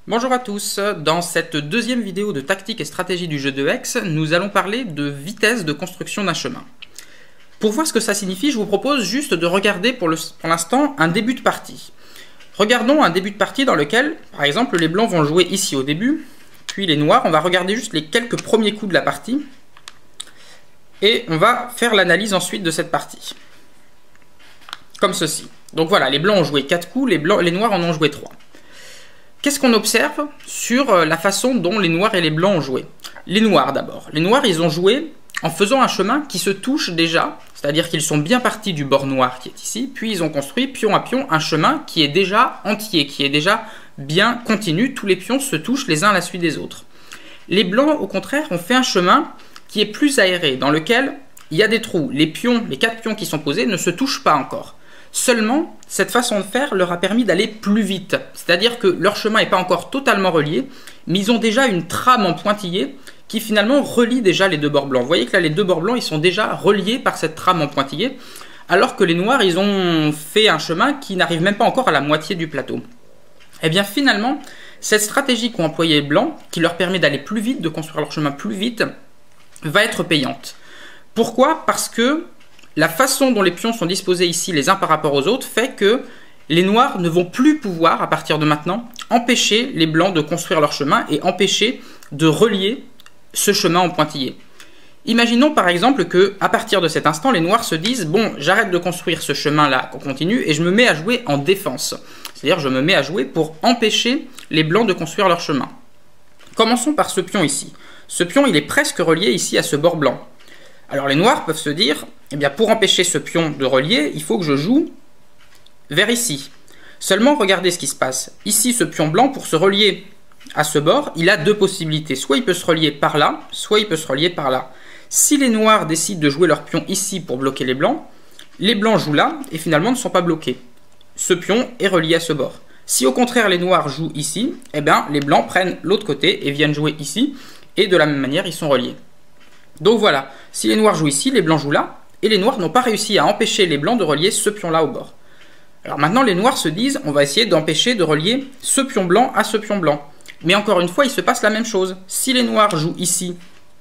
Bonjour à tous, dans cette deuxième vidéo de tactique et stratégie du jeu de Hex, nous allons parler de vitesse de construction d'un chemin. Pour voir ce que ça signifie, je vous propose juste de regarder pour l'instant un début de partie. Regardons un début de partie dans lequel, par exemple, les blancs vont jouer ici au début, puis les noirs, on va regarder juste les quelques premiers coups de la partie, et on va faire l'analyse ensuite de cette partie. Comme ceci. Donc voilà, les blancs ont joué 4 coups, les noirs en ont joué 3. Qu'est-ce qu'on observe sur la façon dont les noirs et les blancs ont joué? Les noirs d'abord. Les noirs, ils ont joué en faisant un chemin qui se touche déjà, c'est-à-dire qu'ils sont bien partis du bord noir qui est ici, puis ils ont construit pion à pion un chemin qui est déjà entier, qui est déjà bien continu, tous les pions se touchent les uns à la suite des autres. Les blancs, au contraire, ont fait un chemin qui est plus aéré, dans lequel il y a des trous. Les 4 pions qui sont posés ne se touchent pas encore. Seulement, cette façon de faire leur a permis d'aller plus vite. C'est-à-dire que leur chemin n'est pas encore totalement relié, mais ils ont déjà une trame en pointillé qui finalement relie déjà les deux bords blancs. Vous voyez que là, les deux bords blancs, ils sont déjà reliés par cette trame en pointillé, alors que les noirs, ils ont fait un chemin qui n'arrive même pas encore à la moitié du plateau. Et bien finalement, cette stratégie qu'ont employée les blancs, qui leur permet d'aller plus vite, de construire leur chemin plus vite, va être payante. Pourquoi? Parce que la façon dont les pions sont disposés ici les uns par rapport aux autres fait que les noirs ne vont plus pouvoir, à partir de maintenant, empêcher les blancs de construire leur chemin et empêcher de relier ce chemin en pointillé. Imaginons par exemple que, à partir de cet instant, les noirs se disent « Bon, j'arrête de construire ce chemin-là qu'on continue et je me mets à jouer en défense. » C'est-à-dire je me mets à jouer pour empêcher les blancs de construire leur chemin. Commençons par ce pion ici. Ce pion, il est presque relié ici à ce bord blanc. Alors les noirs peuvent se dire, eh bien pour empêcher ce pion de relier, il faut que je joue vers ici. Seulement, regardez ce qui se passe. Ici, ce pion blanc, pour se relier à ce bord, il a deux possibilités. Soit il peut se relier par là, soit il peut se relier par là. Si les noirs décident de jouer leur pion ici pour bloquer les blancs jouent là et finalement ne sont pas bloqués. Ce pion est relié à ce bord. Si au contraire les noirs jouent ici, eh bien les blancs prennent l'autre côté et viennent jouer ici, et de la même manière, ils sont reliés. Donc voilà, si les noirs jouent ici, les blancs jouent là, et les noirs n'ont pas réussi à empêcher les blancs de relier ce pion-là au bord. Alors maintenant, les noirs se disent, on va essayer d'empêcher de relier ce pion blanc à ce pion blanc. Mais encore une fois, il se passe la même chose. Si les noirs jouent ici,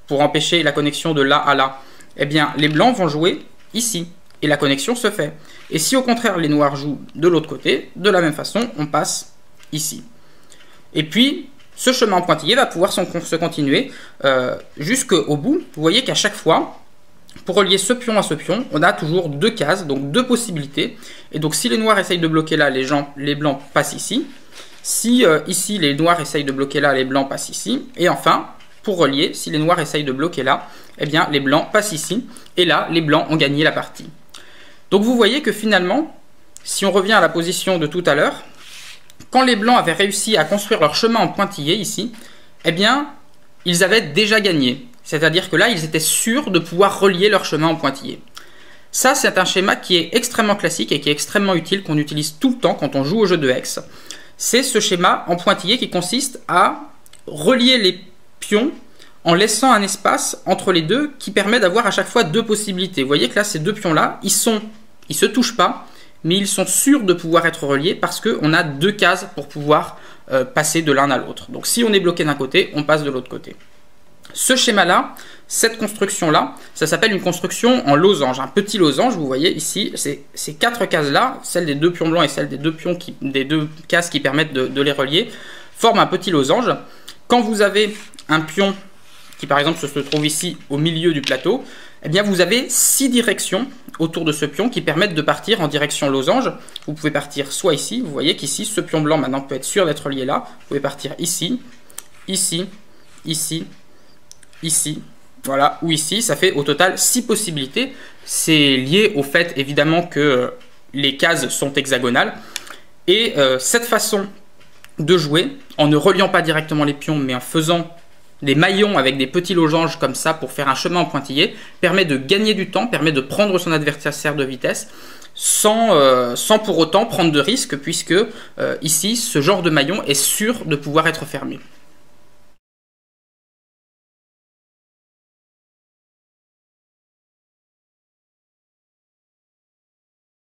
pour empêcher la connexion de là à là, eh bien les blancs vont jouer ici, et la connexion se fait. Et si au contraire les noirs jouent de l'autre côté, de la même façon, on passe ici. Et puis, ce chemin en pointillé va pouvoir se continuer jusqu'au bout. Vous voyez qu'à chaque fois, pour relier ce pion à ce pion, on a toujours deux cases, donc deux possibilités. Et donc si les noirs essayent de bloquer là, les blancs passent ici. Si ici les noirs essayent de bloquer là, les blancs passent ici. Et enfin, pour relier, si les noirs essayent de bloquer là, eh bien les blancs passent ici. Et là, les blancs ont gagné la partie. Donc vous voyez que finalement, si on revient à la position de tout à l'heure, quand les blancs avaient réussi à construire leur chemin en pointillé ici, eh bien, ils avaient déjà gagné. C'est-à-dire que là, ils étaient sûrs de pouvoir relier leur chemin en pointillé. Ça, c'est un schéma qui est extrêmement classique et qui est extrêmement utile, qu'on utilise tout le temps quand on joue au jeu de Hex. C'est ce schéma en pointillé qui consiste à relier les pions en laissant un espace entre les deux qui permet d'avoir à chaque fois deux possibilités. Vous voyez que là, ces deux pions-là, ils se touchent pas, mais ils sont sûrs de pouvoir être reliés parce qu'on a deux cases pour pouvoir passer de l'un à l'autre. Donc si on est bloqué d'un côté, on passe de l'autre côté. Ce schéma-là, cette construction-là, ça s'appelle une construction en losange, un petit losange. Vous voyez ici, ces 4 cases-là, celle des deux pions blancs et celle des deux cases qui permettent de les relier, forment un petit losange. Quand vous avez un pion qui par exemple se trouve ici au milieu du plateau, eh bien vous avez 6 directions autour de ce pion qui permettent de partir en direction losange. Vous pouvez partir soit ici, vous voyez qu'ici ce pion blanc maintenant peut être sûr d'être lié là. Vous pouvez partir ici, ici, ici, ici, voilà, ou ici. Ça fait au total 6 possibilités. C'est lié au fait évidemment que les cases sont hexagonales. Et cette façon de jouer, en ne reliant pas directement les pions, mais en faisant des maillons avec des petits losanges comme ça pour faire un chemin en pointillé, permet de gagner du temps, permet de prendre son adversaire de vitesse sans pour autant prendre de risques, puisque ici, ce genre de maillon est sûr de pouvoir être fermé.